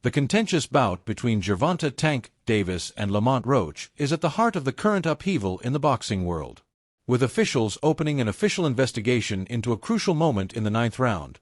The contentious bout between Gervonta Tank Davis and Lamont Roach is at the heart of the current upheaval in the boxing world. With officials opening an official investigation into a crucial moment in the ninth round,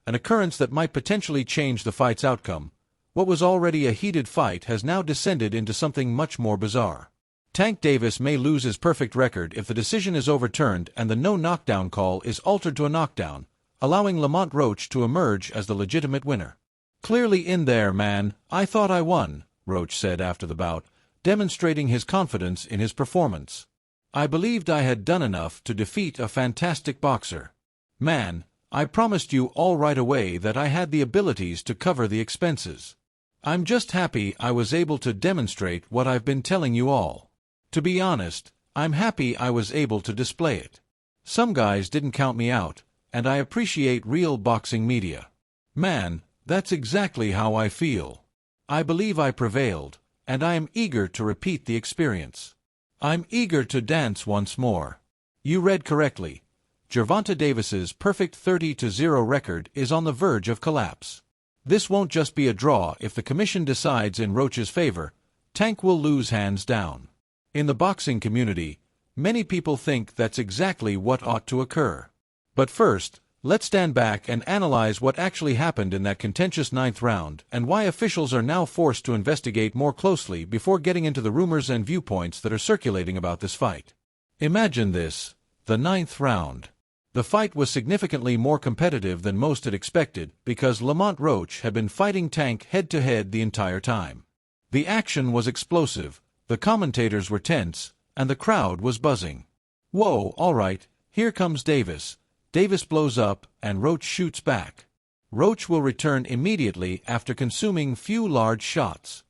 an occurrence that might potentially change the fight's outcome, what was already a heated fight has now descended into something much more bizarre. Tank Davis may lose his perfect record if the decision is overturned and the no-knockdown call is altered to a knockdown, allowing Lamont Roach to emerge as the legitimate winner. "Clearly in there, man. I thought I won," Roach said after the bout, demonstrating his confidence in his performance. "I believed I had done enough to defeat a fantastic boxer. Man, I promised you all right away that I had the abilities to cover the expenses. I'm just happy I was able to demonstrate what I've been telling you all. To be honest, I'm happy I was able to display it. Some guys didn't count me out, and I appreciate real boxing media. Man, that's exactly how I feel. I believe I prevailed, and I am eager to repeat the experience. I'm eager to dance once more." You read correctly. Gervonta Davis's perfect 30-0 record is on the verge of collapse. This won't just be a draw if the commission decides in Roach's favor. Tank will lose hands down. In the boxing community, many people think that's exactly what ought to occur. But first, let's stand back and analyze what actually happened in that contentious ninth round and why officials are now forced to investigate more closely before getting into the rumors and viewpoints that are circulating about this fight. Imagine this: the ninth round. The fight was significantly more competitive than most had expected because Lamont Roach had been fighting Tank head-to-head the entire time. The action was explosive, the commentators were tense, and the crowd was buzzing. Whoa, all right, here comes Davis. Davis blows up, and Roach shoots back. Roach will return immediately after consuming few large shots.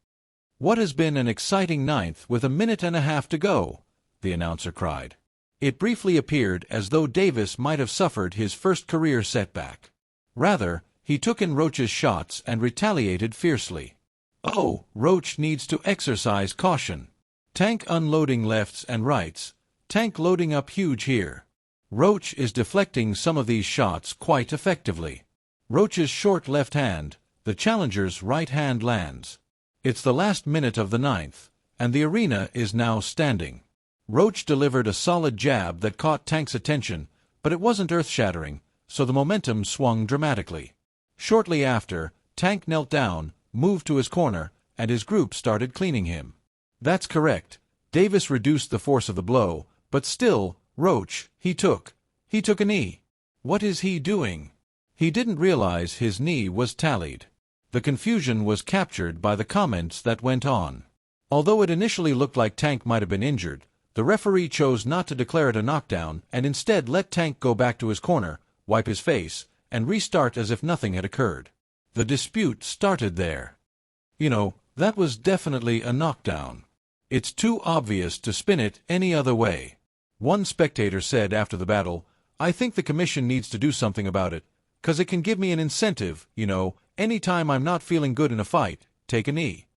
"What has been an exciting ninth with a minute and a half to go," the announcer cried. It briefly appeared as though Davis might have suffered his first career setback. Rather, he took in Roach's shots and retaliated fiercely. Oh, Roach needs to exercise caution. Tank unloading lefts and rights. Tank loading up huge here. Roach is deflecting some of these shots quite effectively. Roach's short left hand, the challenger's right hand lands. It's the last minute of the ninth, and the arena is now standing. Roach delivered a solid jab that caught Tank's attention, but it wasn't earth-shattering, so the momentum swung dramatically. Shortly after, Tank knelt down, moved to his corner, and his group started cleaning him. That's correct. Davis reduced the force of the blow, but still, Roach, he took a knee. What is he doing? He didn't realize his knee was tallied. The confusion was captured by the comments that went on. Although it initially looked like Tank might have been injured, the referee chose not to declare it a knockdown and instead let Tank go back to his corner, wipe his face, and restart as if nothing had occurred. The dispute started there. That was definitely a knockdown. It's too obvious to spin it any other way. One spectator said after the battle, "I think the commission needs to do something about it, 'cause it can give me an incentive, any time I'm not feeling good in a fight, take a knee."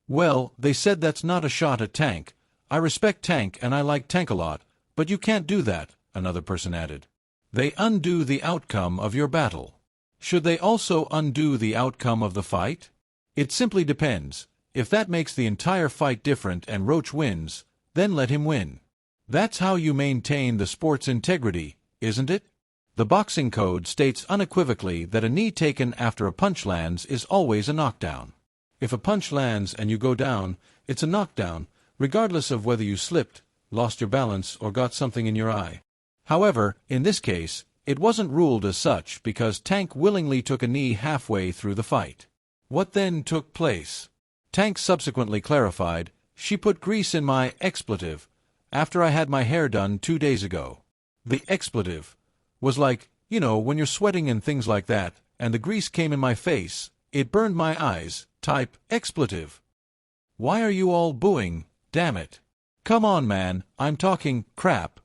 "Well, they said that's not a shot at Tank. I respect Tank and I like Tank a lot, but you can't do that," another person added. "They undo the outcome of your battle. Should they also undo the outcome of the fight? It simply depends. If that makes the entire fight different and Roach wins, then let him win. That's how you maintain the sport's integrity, isn't it? The boxing code states unequivocally that a knee taken after a punch lands is always a knockdown. If a punch lands and you go down, it's a knockdown, regardless of whether you slipped, lost your balance, or got something in your eye. However, in this case, it wasn't ruled as such because Tank willingly took a knee halfway through the fight. What then took place? Tank subsequently clarified, "She put grease in my expletive after I had my hair done 2 days ago." The expletive was like, when you're sweating and things like that, and the grease came in my face, it burned my eyes, type expletive. Why are you all booing? Damn it. Come on, man, I'm talking crap.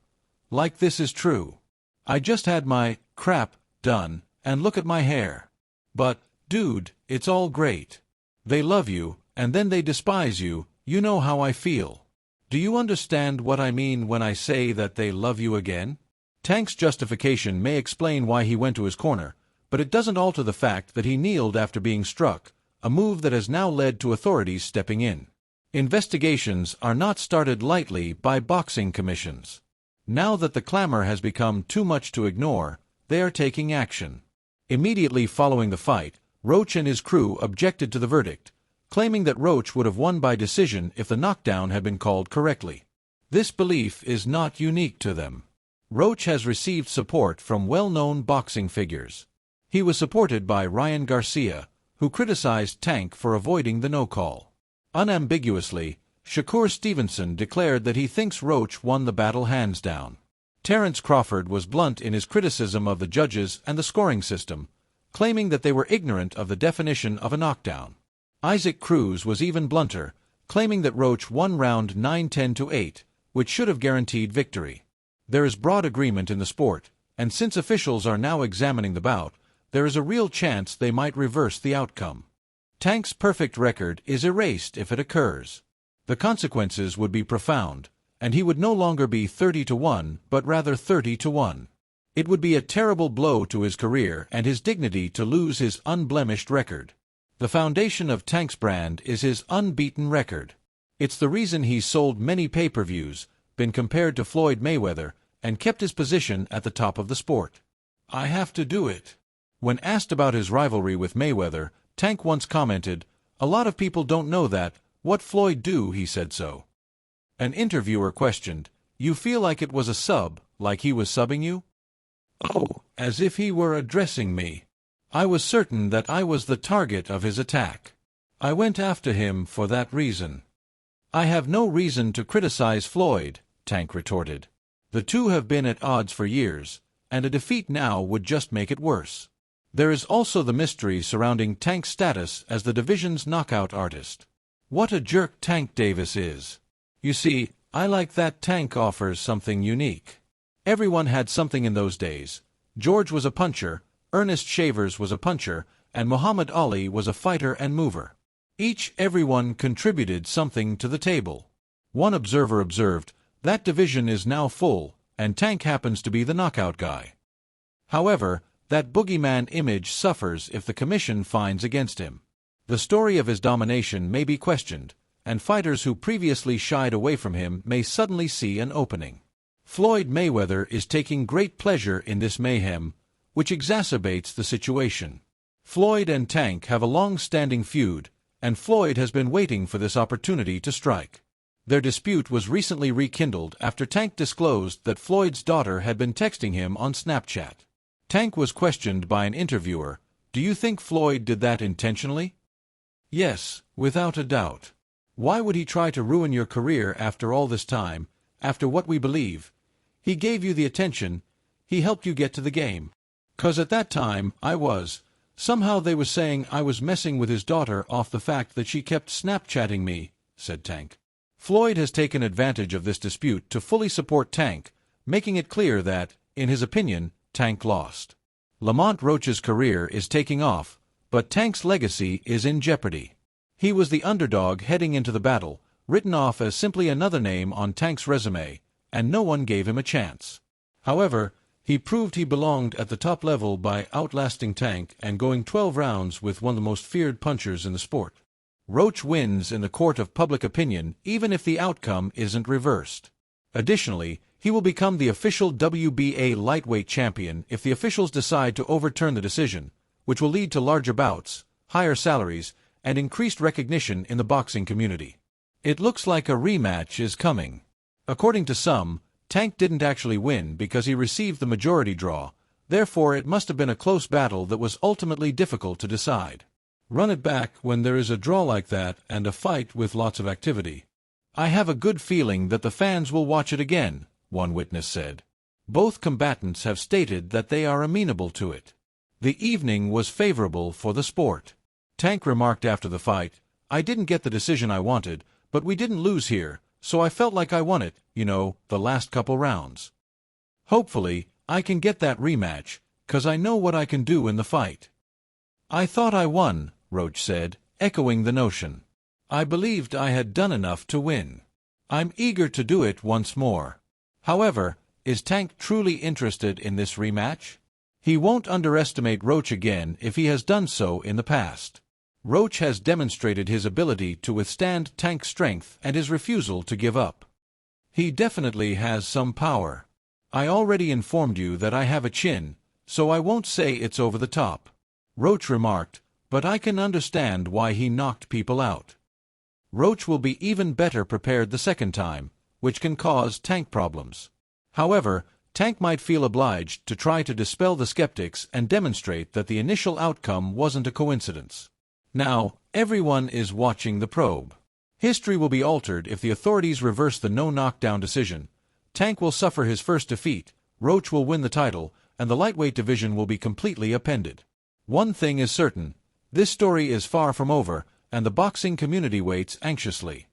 Like this is true. I just had my crap done, and look at my hair. But, dude, it's all great. They love you, and then they despise you, you know how I feel. Do you understand what I mean when I say that they love you again? Tank's justification may explain why he went to his corner, but it doesn't alter the fact that he kneeled after being struck, a move that has now led to authorities stepping in. Investigations are not started lightly by boxing commissions. Now that the clamor has become too much to ignore, they are taking action. Immediately following the fight, Roach and his crew objected to the verdict, claiming that Roach would have won by decision if the knockdown had been called correctly. This belief is not unique to them. Roach has received support from well-known boxing figures. He was supported by Ryan Garcia, who criticized Tank for avoiding the no-call. Unambiguously, Shakur Stevenson declared that he thinks Roach won the battle hands down. Terence Crawford was blunt in his criticism of the judges and the scoring system, claiming that they were ignorant of the definition of a knockdown. Isaac Cruz was even blunter, claiming that Roach won round 9-10-8, which should have guaranteed victory. There is broad agreement in the sport, and since officials are now examining the bout, there is a real chance they might reverse the outcome. Tank's perfect record is erased if it occurs. The consequences would be profound, and he would no longer be 30-1, but rather 30-1. It would be a terrible blow to his career and his dignity to lose his unblemished record. The foundation of Tank's brand is his unbeaten record. It's the reason he's sold many pay-per-views, been compared to Floyd Mayweather, and kept his position at the top of the sport. "I have to do it." When asked about his rivalry with Mayweather, Tank once commented, "A lot of people don't know that. What Floyd do, he said so." An interviewer questioned, "You feel like it was a sub, like he was subbing you?" "Oh, as if he were addressing me. I was certain that I was the target of his attack. I went after him for that reason." "I have no reason to criticize Floyd," Tank retorted. "The two have been at odds for years, and a defeat now would just make it worse." There is also the mystery surrounding Tank's status as the division's knockout artist. What a jerk Tank Davis is. You see, I like that Tank offers something unique. Everyone had something in those days. George was a puncher, Ernest Shavers was a puncher, and Muhammad Ali was a fighter and mover. Everyone contributed something to the table. One observer observed, "That division is now full, and Tank happens to be the knockout guy." However, that boogeyman image suffers if the commission finds against him. The story of his domination may be questioned, and fighters who previously shied away from him may suddenly see an opening. Floyd Mayweather is taking great pleasure in this mayhem, which exacerbates the situation. Floyd and Tank have a long-standing feud, and Floyd has been waiting for this opportunity to strike. Their dispute was recently rekindled after Tank disclosed that Floyd's daughter had been texting him on Snapchat. Tank was questioned by an interviewer, "Do you think Floyd did that intentionally?" "Yes, without a doubt. Why would he try to ruin your career after all this time, after what we believe? He gave you the attention, he helped you get to the game." "'Cause at that time, somehow they was saying I was messing with his daughter off the fact that she kept Snapchatting me," said Tank. Floyd has taken advantage of this dispute to fully support Tank, making it clear that, in his opinion, Tank lost. Lamont Roach's career is taking off, but Tank's legacy is in jeopardy. He was the underdog heading into the battle, written off as simply another name on Tank's resume, and no one gave him a chance. However, he proved he belonged at the top level by outlasting Tank and going 12 rounds with one of the most feared punchers in the sport. Roach wins in the court of public opinion even if the outcome isn't reversed. Additionally, he will become the official WBA lightweight champion if the officials decide to overturn the decision, which will lead to larger bouts, higher salaries, and increased recognition in the boxing community. It looks like a rematch is coming. According to some, Tank didn't actually win because he received the majority draw, therefore it must have been a close battle that was ultimately difficult to decide. Run it back when there is a draw like that and a fight with lots of activity. "I have a good feeling that the fans will watch it again," one witness said. Both combatants have stated that they are amenable to it. The evening was favorable for the sport. Tank remarked after the fight, "I didn't get the decision I wanted, but we didn't lose here, so I felt like I won it, the last couple rounds. Hopefully, I can get that rematch, 'cause I know what I can do in the fight." "I thought I won," Roach said, echoing the notion. "I believed I had done enough to win. I'm eager to do it once more." However, is Tank truly interested in this rematch? He won't underestimate Roach again if he has done so in the past. Roach has demonstrated his ability to withstand Tank's strength and his refusal to give up. He definitely has some power. I already informed you that I have a chin, so I won't say it's over the top, Roach remarked, but I can understand why he knocked people out. Roach will be even better prepared the second time, which can cause Tank problems. However, Tank might feel obliged to try to dispel the skeptics and demonstrate that the initial outcome wasn't a coincidence. Now, everyone is watching the probe. History will be altered if the authorities reverse the no-knockdown decision. Tank will suffer his first defeat, Roach will win the title, and the lightweight division will be completely upended. One thing is certain, this story is far from over, and the boxing community waits anxiously.